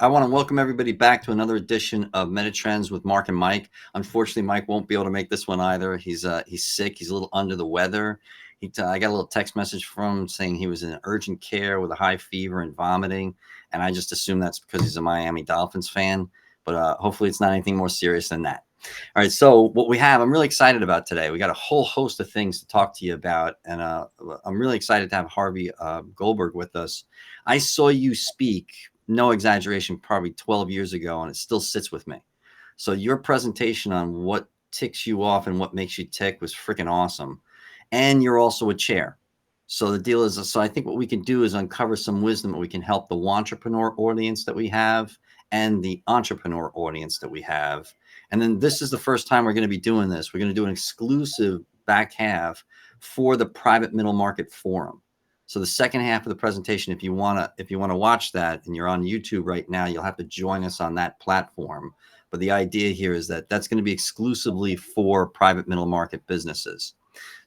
I want to welcome everybody back to another edition of Metatrends with Mark and Mike. Unfortunately, Mike won't be able to make this one either. He's sick. He's a little under the weather. I got a little text message from him saying he was in urgent care with a high fever and vomiting, and I just assume that's because he's a Miami Dolphins fan. But hopefully, it's not anything more serious than that. All right, so what we have, I'm really excited about today. We got a whole host of things to talk to you about, and I'm really excited to have Harvey Goldberg with us. I saw you speak, no exaggeration, probably 12 years ago, and it still sits with me. So your presentation on what ticks you off and what makes you tick was freaking awesome. And you're also a chair. So the deal is, so I think what we can do is uncover some wisdom that we can help the wantrepreneur audience that we have and the entrepreneur audience that we have. And then this is the first time we're going to be doing this. We're going to do an exclusive back half for the private middle market forum. So the second half of the presentation, if you want to watch that and you're on YouTube right now, you'll have to join us on that platform. But the idea here is that that's going to be exclusively for private middle market businesses.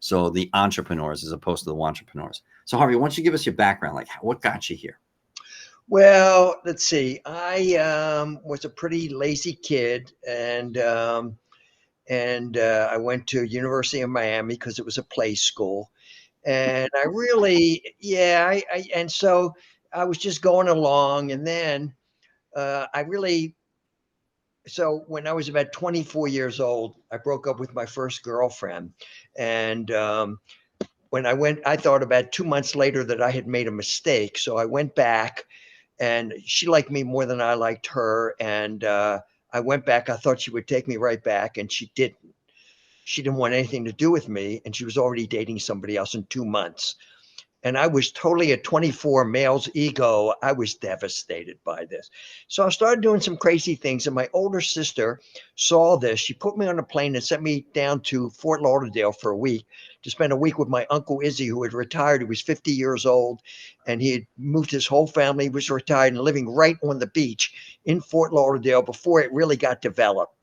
So the entrepreneurs as opposed to the wantrepreneurs. So Harvey, why don't you give us your background? Like what got you here? Well, let's see. I was a pretty lazy kid, and I went to University of Miami because it was a play school, and I really, and so I was just going along, and then so when I was about 24 years old, I broke up with my first girlfriend, and when I thought about 2 months later that I had made a mistake, so I went back and she liked me more than I liked her. And I went back. I thought she would take me right back, and she didn't. She didn't want anything to do with me, and she was already dating somebody else in 2 months. And I was totally a 24 male's ego. I was devastated by this. So I started doing some crazy things. And my older sister saw this. She put me on a plane and sent me down to Fort Lauderdale for a week to spend a week with my Uncle Izzy, who had retired. He was 50 years old, and he had moved his whole family, was retired and living right on the beach in Fort Lauderdale before it really got developed.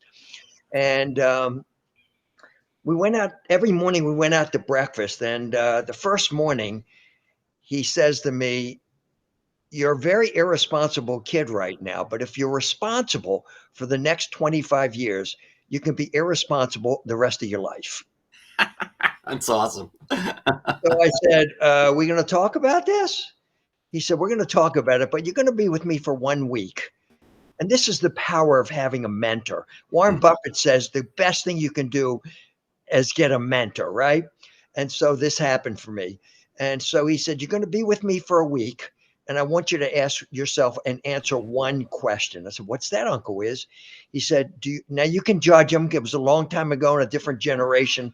And we went out every morning. We went out to breakfast. And the first morning, he says to me, "You're a very irresponsible kid right now, but if you're responsible for the next 25 years, you can be irresponsible the rest of your life." That's awesome. So I said, "We going to talk about this?" He said, "We're going to talk about it, but you're going to be with me for 1 week." And this is the power of having a mentor. Warren Buffett says the best thing you can do is get a mentor, right? And so this happened for me. And so he said, "You're going to be with me for a week, and I want you to ask yourself and answer one question." I said, "What's that, Uncle Is?" He said, now you can judge him. It was a long time ago in a different generation.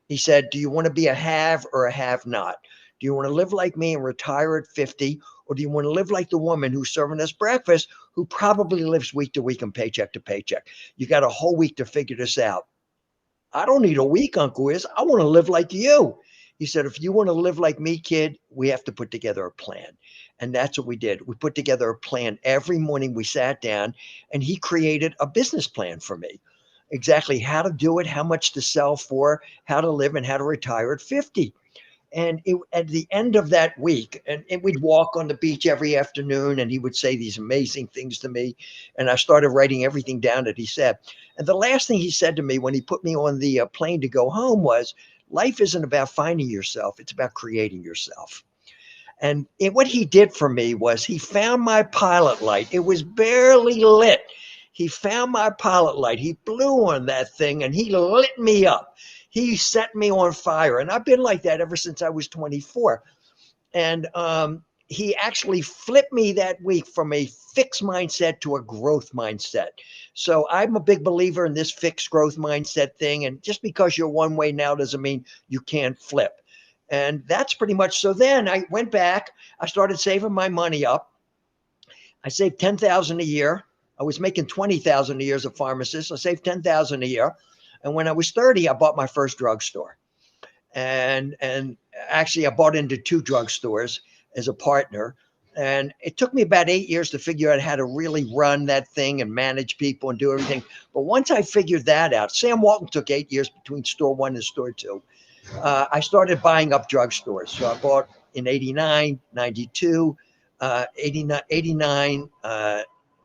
He said, "Do you want to be a have or a have not? Do you want to live like me and retire at 50? Or do you want to live like the woman who's serving us breakfast, who probably lives week to week and paycheck to paycheck? You got a whole week to figure this out." "I don't need a week, Uncle Is. I want to live like you." He said, "If you want to live like me, kid, we have to put together a plan." And that's what we did. We put together a plan. Every morning we sat down, and he created a business plan for me. Exactly how to do it, how much to sell for, how to live, and how to retire at 50. And at the end of that week, and we'd walk on the beach every afternoon, and he would say these amazing things to me. And I started writing everything down that he said. And the last thing he said to me when he put me on the plane to go home was, "Life isn't about finding yourself, it's about creating yourself." And what he did for me was he found my pilot light. It was barely lit. He found my pilot light. He blew on that thing and he lit me up. He set me on fire. And I've been like that ever since I was 24. And he actually flipped me that week from a fixed mindset to a growth mindset. So I'm a big believer in this fixed growth mindset thing. And just because you're one way now doesn't mean you can't flip. And that's pretty much. So then I went back. I started saving my money up. I saved 10,000 a year. I was making 20,000 a year as a pharmacist. I saved 10,000 a year. And when I was 30, I bought my first drugstore. And actually I bought into 2 drugstores as a partner. And it took me about 8 years to figure out how to really run that thing and manage people and do everything. But once I figured that out, Sam Walton took 8 years between store 1 and store 2. I started buying up drugstores. So I bought in 89, 92, 89,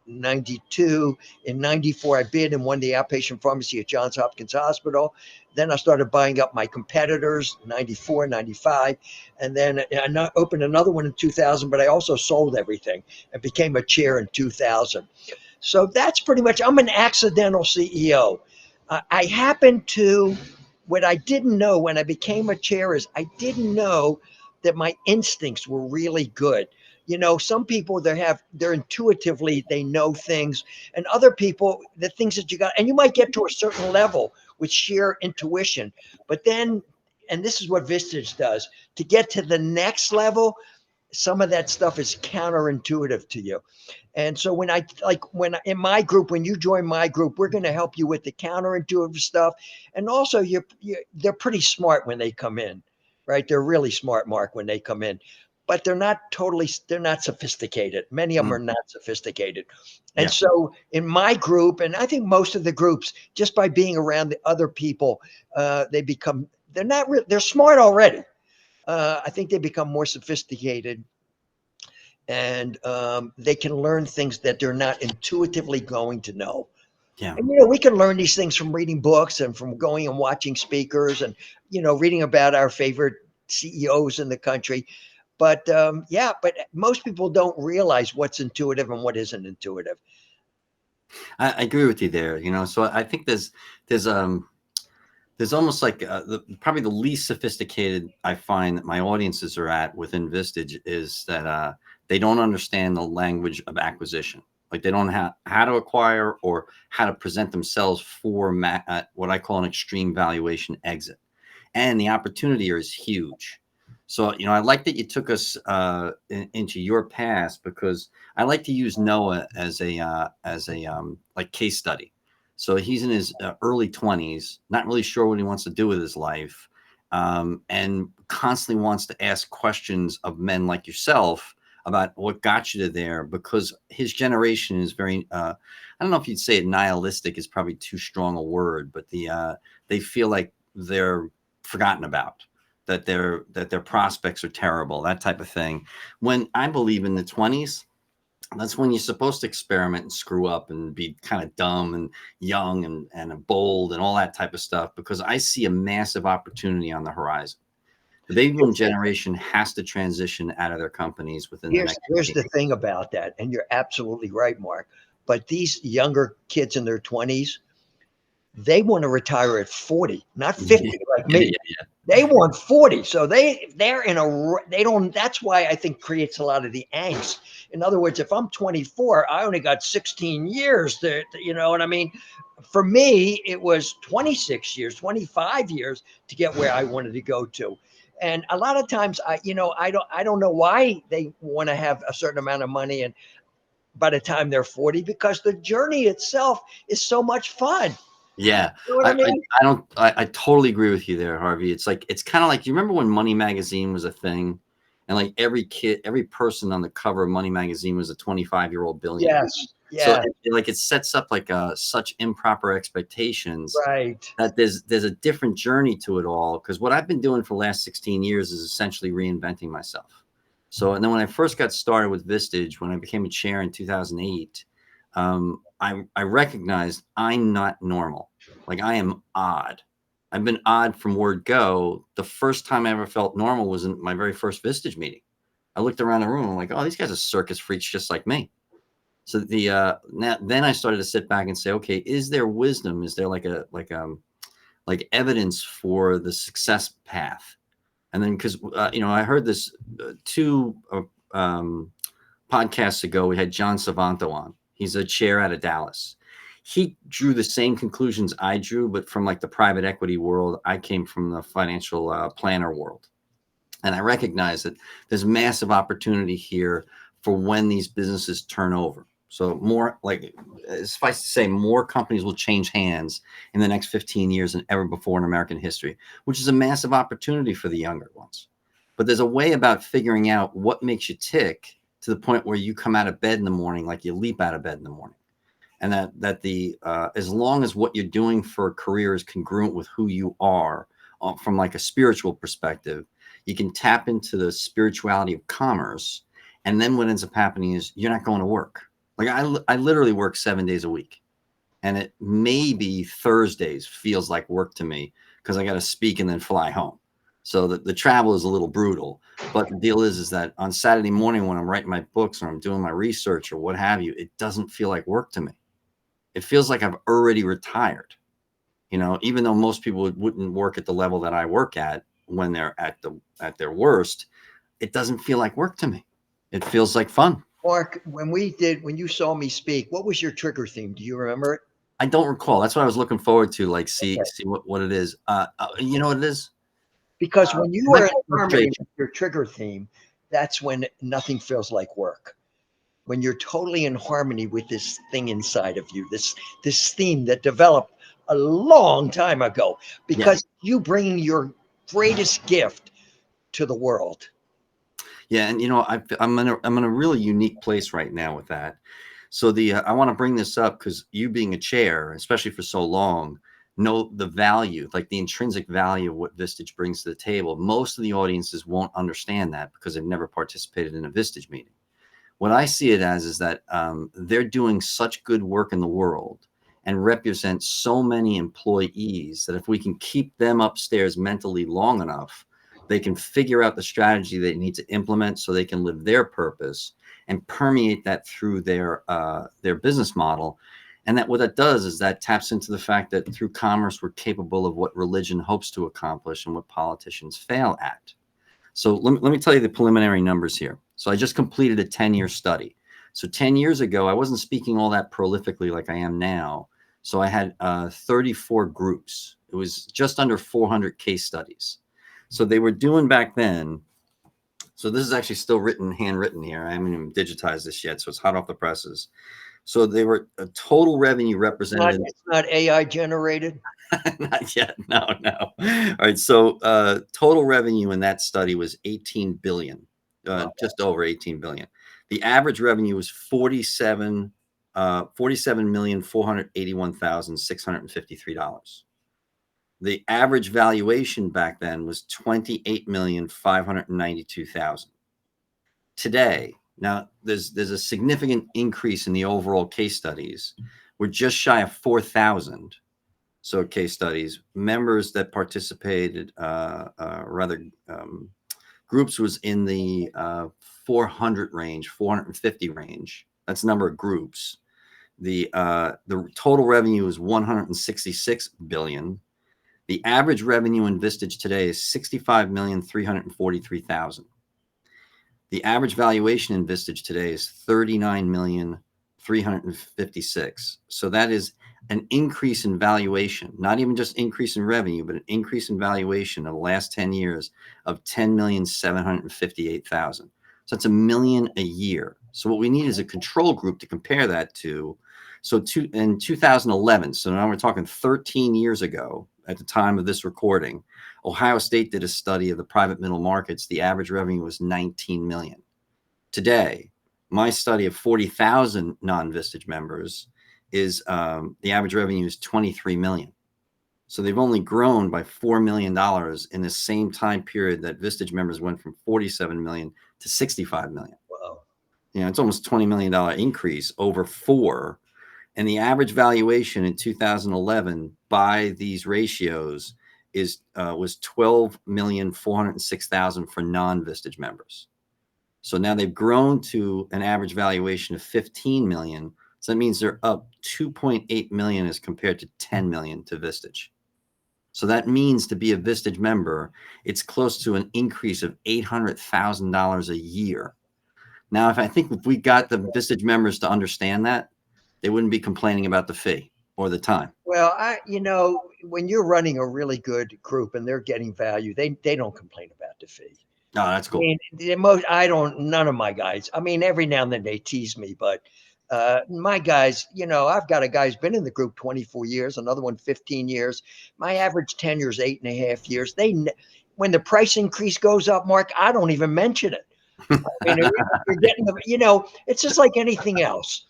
92. In 94, I bid and won the outpatient pharmacy at Johns Hopkins Hospital. Then I started buying up my competitors, 94, 95. And then I opened another one in 2000, but I also sold everything and became a chair in 2000. So that's pretty much, I'm an accidental CEO. I happened to, what I didn't know when I became a chair is I didn't know that my instincts were really good. Some people they're intuitively, they know things, and other people, the things that you got, and you might get to a certain level with sheer intuition, but then, and this is what Vistage does, to get to the next level, some of that stuff is counterintuitive to you. And so when in my group, when you join my group, we're going to help you with the counterintuitive stuff. And also they're pretty smart when they come in, right? They're really smart, Mark, when they come in, but they're not sophisticated. Many of them are not sophisticated. And Yeah. so in my group, and I think most of the groups, just by being around the other people, they're smart already. I think they become more sophisticated, and they can learn things that they're not intuitively going to know. Yeah. And we can learn these things from reading books and from going and watching speakers and reading about our favorite CEOs in the country. But but most people don't realize what's intuitive and what isn't intuitive. I agree with you there. So I think there's almost like probably the least sophisticated I find that my audiences are at within Vistage is that they don't understand the language of acquisition. Like they don't know how to acquire or how to present themselves for what I call an extreme valuation exit. And the opportunity here is huge. So, I like that you took us into your past, because I like to use Noah as a like case study. So he's in his early 20s, not really sure what he wants to do with his life, and constantly wants to ask questions of men like yourself about what got you to there, because his generation is very, I don't know if you'd say it, nihilistic is probably too strong a word, but they feel like they're forgotten about, that their prospects are terrible, that type of thing. When I believe in the 20s, that's when you're supposed to experiment and screw up and be kind of dumb and young and bold and all that type of stuff, because I see a massive opportunity on the horizon. The baby boom generation has to transition out of their companies within the next Here's 15 the years. thing about that, and you're absolutely right, Mark. But these younger kids in their 20s, they want to retire at 40, not 50 like Yeah, me. yeah, They want 40. So they're they don't, that's why I think creates a lot of the angst. In other words, if I'm 24, I only got 16 years you know what I mean? For me, it was 26 years, 25 years to get where I wanted to go to. And a lot of times I don't know why they want to have a certain amount of money and by the time they're 40, because the journey itself is so much fun. yeah. You know what I, I I, mean? I don't. I totally agree with you there, Harvey. It's kind of like, you remember when Money Magazine was a thing, and like every person on the cover of Money Magazine was a 25-year-old billionaire. Yes. So Yeah. it sets up like such improper expectations, Right. that there's a different journey to it all. Because what I've been doing for the last 16 years is essentially reinventing myself. So, and then when I first got started with Vistage, when I became a chair in 2008, I recognized I'm not normal. Like, I am odd. I've been odd from word go. The first time I ever felt normal was in my very first Vistage meeting. I looked around the room, I'm like, oh, these guys are circus freaks just like me. So then I started to sit back and say, okay, is there wisdom? Is there like evidence for the success path? And then, because I heard this two podcasts ago, we had John Savanto on. He's a chair out of Dallas. He drew the same conclusions I drew, but from like the private equity world. I came from the financial planner world. And I recognize that there's massive opportunity here for when these businesses turn over. So more, like, suffice to say, more companies will change hands in the next 15 years than ever before in American history, which is a massive opportunity for the younger ones. But there's a way about figuring out what makes you tick to the point where you come out of bed in the morning, like you leap out of bed in the morning. And that the as long as what you're doing for a career is congruent with who you are, from like a spiritual perspective, you can tap into the spirituality of commerce. And then what ends up happening is you're not going to work. Like I literally work 7 days a week, and it maybe Thursdays feels like work to me because I got to speak and then fly home. So the travel is a little brutal. But the deal is that on Saturday morning when I'm writing my books or I'm doing my research or what have you, it doesn't feel like work to me. It feels like I've already retired. Even though most people wouldn't work at the level that I work at when they're at their worst, it doesn't feel like work to me. It feels like fun. Mark, when you saw me speak, what was your trigger theme? Do you remember it? I don't recall. That's what I was looking forward to, like see Okay. see what it is. You know what it is? Because when you are in Mental harmony frustration. with your trigger theme, that's when nothing feels like work. When you're totally in harmony with this thing inside of you, this theme that developed a long time ago, Yeah, because you bring your greatest gift to the world. yeah, and I'm in a really unique place right now with that. So I want to bring this up because you being a chair, especially for so long, know the value, like the intrinsic value of what Vistage brings to the table. Most of the audiences won't understand that because they've never participated in a Vistage meeting. What I see it as is that they're doing such good work in the world and represent so many employees that if we can keep them upstairs mentally long enough, they can figure out the strategy they need to implement so they can live their purpose and permeate that through their business model. And that what that does is that taps into the fact that through commerce, we're capable of what religion hopes to accomplish and what politicians fail at. So let me tell you the preliminary numbers here. So I just completed a 10-year study. So 10 years ago, I wasn't speaking all that prolifically like I am now. So I had 34 groups. It was just under 400 case studies. So they were doing back then. So this is actually still handwritten here. I haven't even digitized this yet. So it's hot off the presses. So they were a total revenue represented in It's not AI generated. Not yet. No, no. All right. So total revenue in that study was 18 billion, Wow. just over 18 billion. The average revenue was 47,481,653. The average valuation back then was 28,592,000. Today, now there's a significant increase in the overall case studies. We're just shy of 4,000. So case studies, members that participated, rather groups was in the 400 range, 450 range. That's the number of groups. The total revenue is 166 billion. The average revenue in Vistage today is 65,343,000. The average valuation in Vistage today is 39,356. So that is an increase in valuation, not even just increase in revenue, but an increase in valuation of the last 10 years of 10,758,000. So that's a million a year. So what we need is a control group to compare that to. So in 2011, so now we're talking 13 years ago at the time of this recording, Ohio State did a study of the private middle markets. The average revenue was 19 million. Today, my study of 40,000 non-Vistage members is the average revenue is 23 million. So they've only grown by $4 million in the same time period that Vistage members went from 47 million to 65 million. Wow. It's almost $20 million increase over four. And the average valuation in 2011 by these ratios was 12,406,000 for non-Vistage members. So now they've grown to an average valuation of 15 million. So that means they're up 2.8 million as compared to 10 million to Vistage. So that means to be a Vistage member, it's close to an increase of $800,000 a year. Now, if we got the Vistage members to understand that, they wouldn't be complaining about the fee or the time. Well, when you're running a really good group and they're getting value, they don't complain about the fee. Oh, that's I cool. mean, none of my guys. I mean, every now and then they tease me, but my guys, I've got a guy who's been in the group 24 years, another one 15 years. My average tenure is 8.5 years. When the price increase goes up, Mark, I don't even mention it. I mean, you're getting it's just like anything else.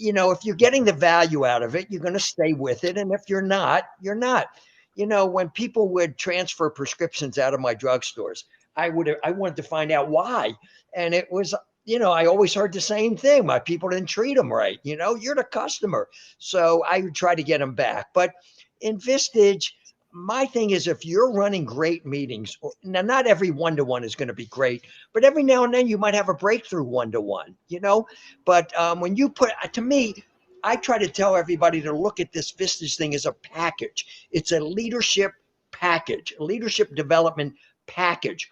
If you're getting the value out of it, you're going to stay with it. And if you're not, you're not. When people would transfer prescriptions out of my drugstores, I wanted to find out why. And it was, I always heard the same thing. My people didn't treat them right. You're the customer. So I would try to get them back. But in Vistage, my thing is if you're running great meetings, now not every one-to-one is going to be great, but every now and then you might have a breakthrough one-to-one, But when you to me, I try to tell everybody to look at this Vistage thing as a package. It's a leadership package, a leadership development package.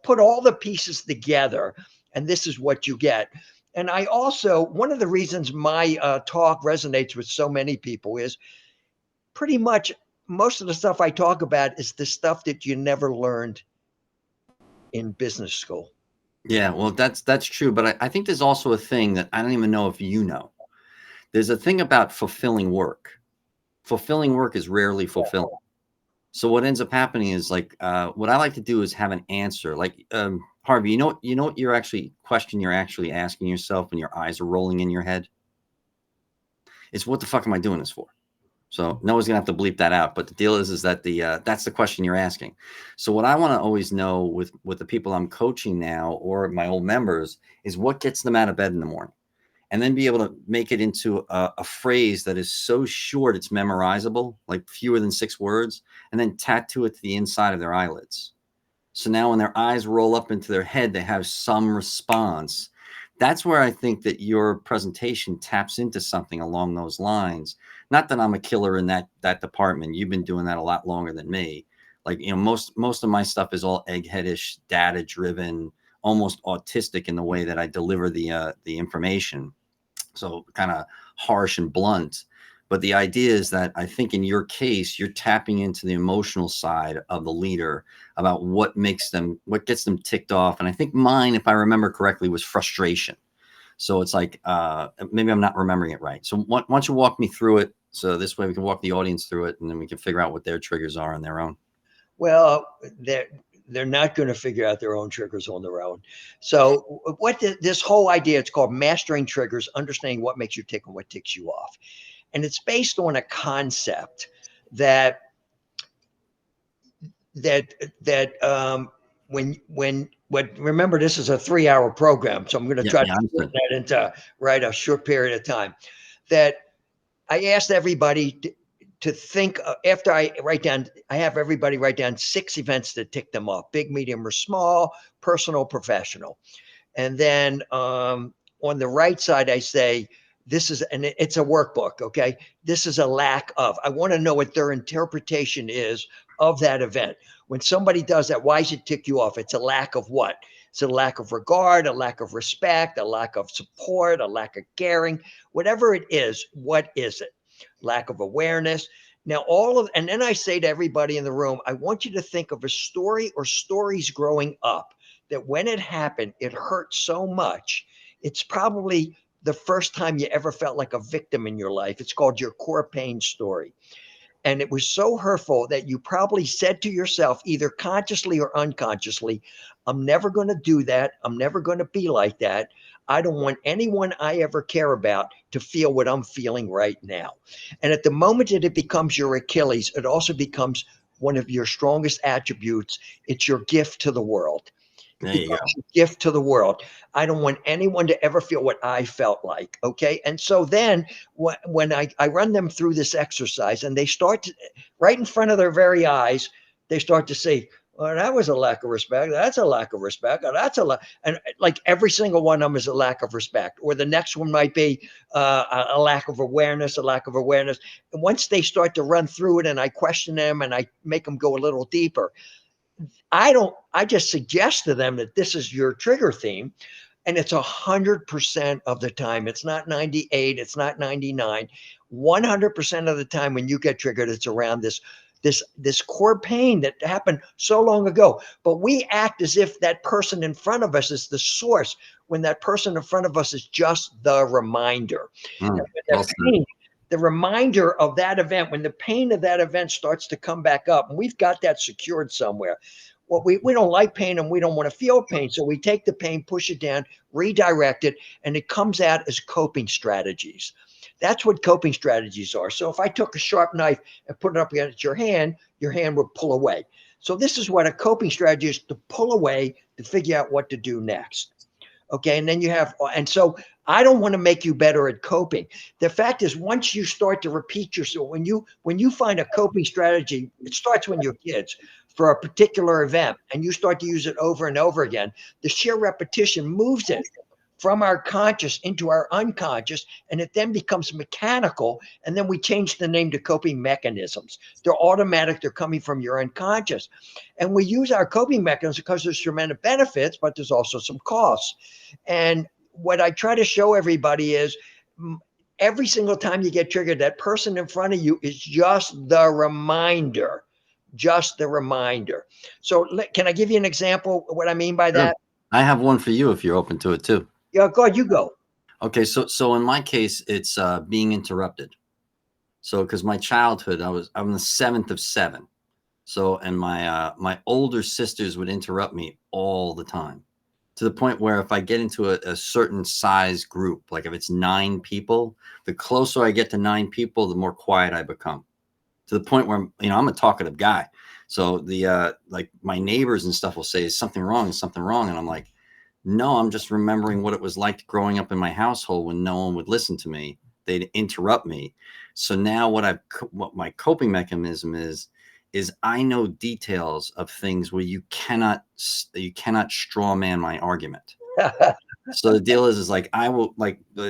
Put all the pieces together, and this is what you get. And I also, one of the reasons my talk resonates with so many people is pretty much most of the stuff I talk about is the stuff that you never learned in business school. Yeah, well, that's true. But I think there's also a thing that I don't even know if you know. There's a thing about fulfilling work. Fulfilling work is rarely fulfilling. So what ends up happening is like what I like to do is have an answer. Like Harvey, you know what you're actually asking yourself when your eyes are rolling in your head? It's what the fuck am I doing this for? So Noah's gonna have to bleep that out. But the deal is that that's the question you're asking. So what I want to always know with the people I'm coaching now or my old members is what gets them out of bed in the morning, and then be able to make it into a phrase that is so short it's memorizable, like fewer than 6 words, and then tattoo it to the inside of their eyelids. So now when their eyes roll up into their head, they have some response. That's where I think that your presentation taps into something along those lines. Not that I'm a killer in that department. You've been doing that a lot longer than me. Like, most of my stuff is all eggheadish, data driven, almost autistic in the way that I deliver the information. So kind of harsh and blunt. But the idea is that I think in your case, you're tapping into the emotional side of the leader about what gets them ticked off. And I think mine, if I remember correctly, was frustration. So it's like, maybe I'm not remembering it right. So why don't you walk me through it? So this way we can walk the audience through it, and then we can figure out what their triggers are on their own. Well, they're not going to figure out their own triggers on their own. So this whole idea, it's called mastering triggers, understanding what makes you tick and what ticks you off. And it's based on a concept that remember, this is a 3-hour program, so I'm going to try to put that into a short period of time. That I asked everybody to think after I have everybody write down 6 events that tick them off: big, medium, or small, personal, professional. And then on the right side, I say, and it's a workbook. Okay. This is a lack of, I want to know what their interpretation is of that event. When somebody does that, why does it tick you off? It's a lack of what? It's a lack of regard, a lack of respect, a lack of support, a lack of caring, whatever it is. What is it? Lack of awareness. Now, and then I say to everybody in the room, I want you to think of a story or stories growing up that when it happened, it hurt so much. It's probably the first time you ever felt like a victim in your life. It's called your core pain story. And it was so hurtful that you probably said to yourself, either consciously or unconsciously, I'm never going to do that. I'm never going to be like that. I don't want anyone I ever care about to feel what I'm feeling right now. And at the moment that it becomes your Achilles, it also becomes one of your strongest attributes. It's your gift to the world. It becomes a gift to the world. I don't want anyone to ever feel what I felt like. Okay. And so then when I run them through this exercise and they start to, right in front of their very eyes, they start to say, well, that was a lack of respect. That's a lack of respect. That's a lack. And like every single one of them is a lack of respect. Or the next one might be a lack of awareness, And once they start to run through it and I question them and I make them go a little deeper, I just suggest to them that this is your trigger theme, and it's 100% of the time. It's not 98, it's not 99. 100% of the time when you get triggered, it's around this core pain that happened so long ago. But we act as if that person in front of us is the source, when that person in front of us is just the reminder. The reminder of that event, when the pain of that event starts to come back up, and we've got that secured somewhere. Well, we don't like pain and we don't want to feel pain. So we take the pain, push it down, redirect it, and it comes out as coping strategies. That's what coping strategies are. So if I took a sharp knife and put it up against your hand would pull away. So this is what a coping strategy is: to pull away, to figure out what to do next. Okay. And then you have, and so I don't want to make you better at coping. The fact is, once you start to repeat yourself, when you find a coping strategy, it starts when you're kids for a particular event, and you start to use it over and over again. The sheer repetition moves it from our conscious into our unconscious, and it then becomes mechanical. And then we change the name to coping mechanisms. They're automatic, they're coming from your unconscious. And we use our coping mechanisms because there's tremendous benefits, but there's also some costs. And what I try to show everybody is every single time you get triggered, that person in front of you is just the reminder. Just the reminder. So can I give you an example of what I mean by that? I have one for you if you're open to it too. Yeah, go ahead, you go. Okay, so in my case, it's being interrupted. So because my childhood, I'm the seventh of seven. So and my older sisters would interrupt me all the time, to the point where if I get into a certain size group, like if it's 9 people, the closer I get to 9 people, the more quiet I become. To the point where I'm a talkative guy. So the like my neighbors and stuff will say, "Is something wrong? Is something wrong?" And I'm like, no, I'm just remembering what it was like growing up in my household when no one would listen to me. They'd interrupt me. So now what my coping mechanism is I know details of things where you cannot straw man my argument. So the deal is like I will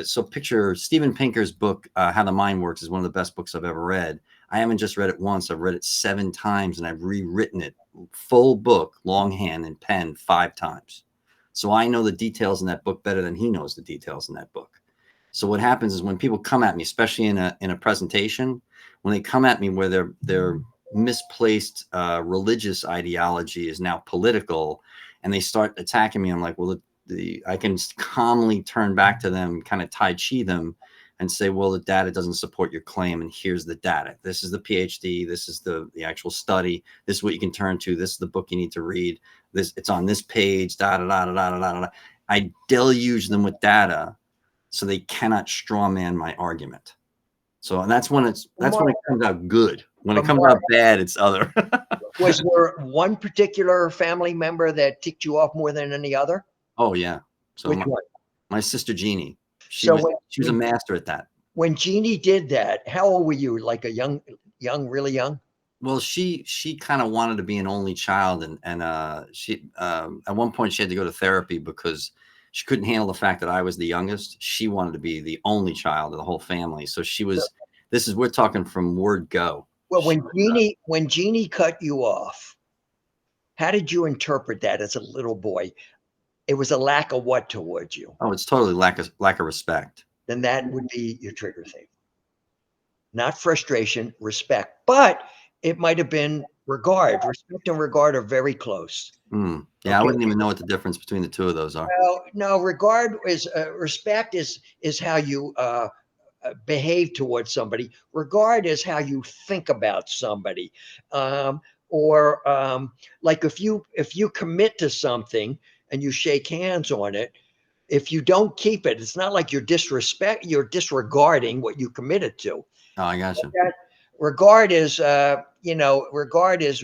so picture Steven Pinker's book, How the Mind Works, is one of the best books I've ever read. I haven't just read it once. I've read it 7 times, and I've rewritten it full book, longhand and pen, 5 times. So I know the details in that book better than he knows the details in that book. So what happens is when people come at me, especially in a presentation, when they come at me where their misplaced religious ideology is now political, and they start attacking me, I'm like, well, I can calmly turn back to them, kind of Tai Chi them, and say, well, the data doesn't support your claim, and here's the data. This is the PhD. This is the actual study. This is what you can turn to. This is the book you need to read. It's on this page. Da da da da da da da. I deluge them with data, so they cannot straw man my argument. So, and that's when it comes out good. When it comes out bad, it's other. Was there one particular family member that ticked you off more than any other? Oh yeah. So Which one? My sister Jeannie. She So was a master at that. When Jeannie did that, how old were you? Like a young, really young? Well, she kind of wanted to be an only child, and she at one point she had to go to therapy because she couldn't handle the fact that I was the youngest. She wanted to be the only child of the whole family. So we're talking from word go. Well, when Jeannie cut you off, how did you interpret that as a little boy? It was a lack of what towards you? Oh, it's totally lack of respect. Then that would be your trigger thing. Not frustration, respect. But it might have been regard. Respect and regard are very close. Yeah, okay. I wouldn't even know what the difference between the two of those are. Well, no, regard is respect is how you behave towards somebody. Regard is how you think about somebody. Like if you commit to something and you shake hands on it, if you don't keep it, it's not like you're disregarding what you committed to. Oh, I got you. Regard is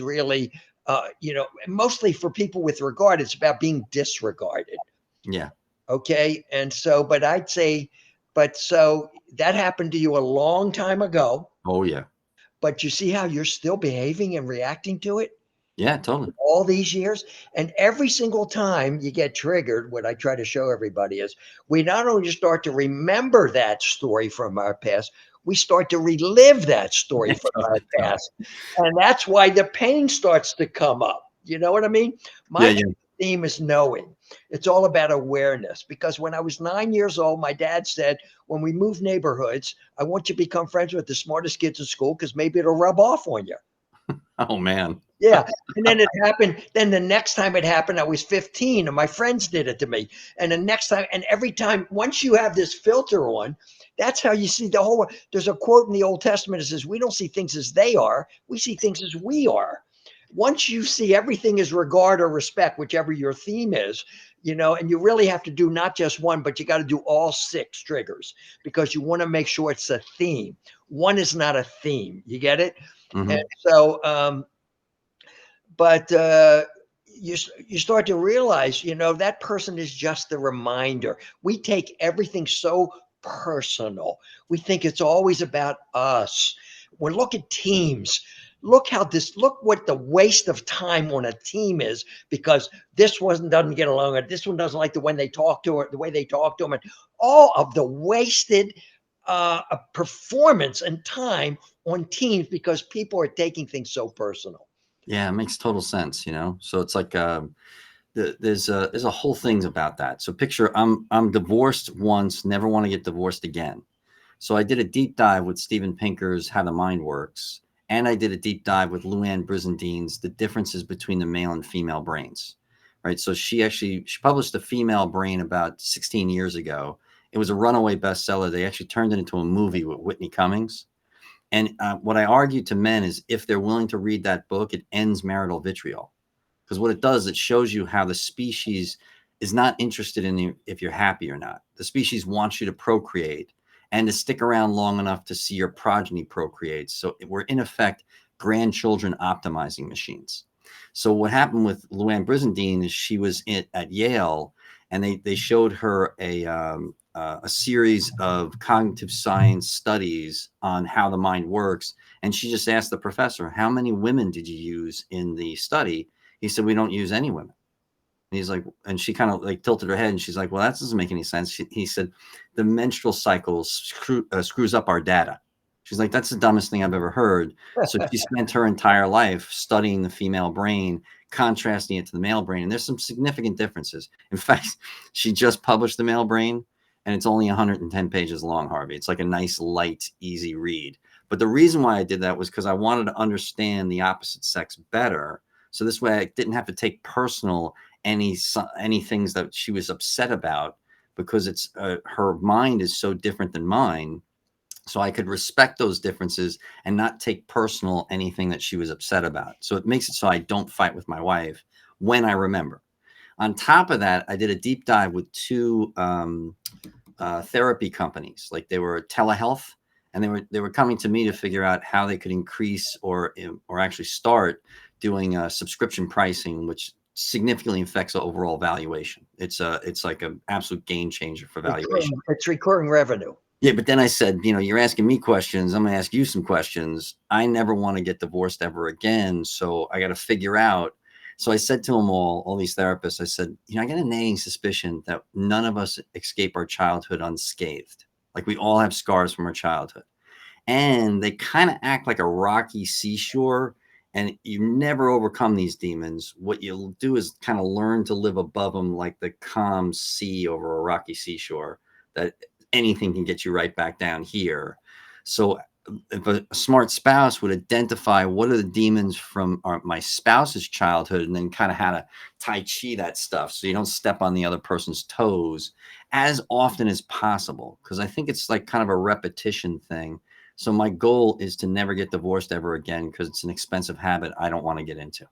really, mostly for people with regard, it's about being disregarded. Yeah. Okay. And so, so that happened to you a long time ago. Oh yeah. But you see how you're still behaving and reacting to it? Yeah, totally. All these years. And every single time you get triggered, what I try to show everybody is we not only start to remember that story from our past, we start to relive that story from our past. And that's why the pain starts to come up. You know what I mean? My theme is knowing. It's all about awareness. Because when I was 9 years old, my dad said, when we move neighborhoods, I want you to become friends with the smartest kids in school because maybe it'll rub off on you. Oh, man. Yeah. And then it happened. Then the next time it happened, I was 15 and my friends did it to me. And the next time, and every time, once you have this filter on, that's how you see the whole. There's a quote in the Old Testament that says, we don't see things as they are. We see things as we are. Once you see everything as regard or respect, whichever your theme is, and you really have to do not just one, but you got to do all 6 triggers because you want to make sure it's a theme. One is not a theme. You get it? Mm-hmm. And so, you start to realize, that person is just a reminder. We take everything so personal. We think it's always about us. When look at teams, look what the waste of time on a team is, because this one doesn't get along, or this one doesn't like the way they talk to her, the way they talk to them, and all of the wasted performance and time on teams because people are taking things so personal. Yeah, it makes total sense, So it's like there's a whole things about that. So picture I'm divorced once, never want to get divorced again. So I did a deep dive with Steven Pinker's How the Mind Works, and I did a deep dive with Luann Brisendine's The Differences Between the Male and Female Brains. Right. So she published The Female Brain about 16 years ago. It was a runaway bestseller. They actually turned it into a movie with Whitney Cummings. And what I argue to men is if they're willing to read that book, it ends marital vitriol. Because what it does, it shows you how the species is not interested in you if you're happy or not. The species wants you to procreate and to stick around long enough to see your progeny procreate. So we're in effect grandchildren optimizing machines. So what happened with Luann Brizendine is she was at Yale, and they showed her a series of cognitive science studies on how the mind works. And she just asked the professor, how many women did you use in the study? He said, we don't use any women. And he's like, and she kind of like tilted her head, and she's like, well, that doesn't make any sense. He said, the menstrual cycle screws up our data. She's like, that's the dumbest thing I've ever heard. So she spent her entire life studying the female brain, contrasting it to the male brain. And there's some significant differences. In fact, she just published The Male Brain, and it's only 110 pages long, Harvey. It's like a nice, light, easy read. But the reason why I did that was because I wanted to understand the opposite sex better. So this way I didn't have to take personal any things that she was upset about, because it's her mind is so different than mine. So I could respect those differences and not take personal anything that she was upset about. So it makes it so I don't fight with my wife when I remember. On top of that, I did a deep dive with two therapy companies. Like they were telehealth, and they were coming to me to figure out how they could increase or actually start doing subscription pricing, which significantly affects the overall valuation. It's like an absolute game changer for valuation. It's recurring revenue. Yeah, but then I said, you're asking me questions. I'm going to ask you some questions. I never want to get divorced ever again. So I got to figure out. So I said to them all these therapists, I said, I got a nagging suspicion that none of us escape our childhood unscathed. Like we all have scars from our childhood. And they kind of act like a rocky seashore, and you never overcome these demons. What you'll do is kind of learn to live above them, like the calm sea over a rocky seashore, that anything can get you right back down here. So if a smart spouse would identify what are the demons from my spouse's childhood, and then kind of how to Tai Chi that stuff so you don't step on the other person's toes as often as possible. Because I think it's like kind of a repetition thing. So my goal is to never get divorced ever again, because it's an expensive habit I don't want to get into.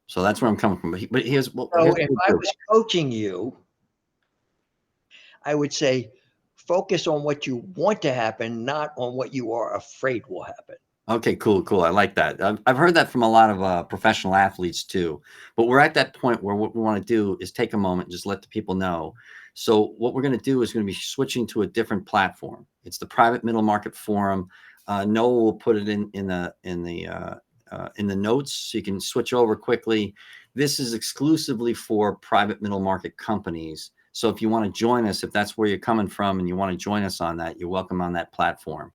So that's where I'm coming from. But here's so if I was coaching you, I would say focus on what you want to happen, not on what you are afraid will happen. Okay, cool. I like that. I've heard that from a lot of professional athletes too. But we're at that point where what we want to do is take a moment and just let the people know. So what we're going to do is going to be switching to a different platform. It's the Private Middle Market Forum. Noah will put it in the notes, so you can switch over quickly. This is exclusively for private middle market companies. So if you want to join us, if that's where you're coming from and you want to join us on that, you're welcome on that platform.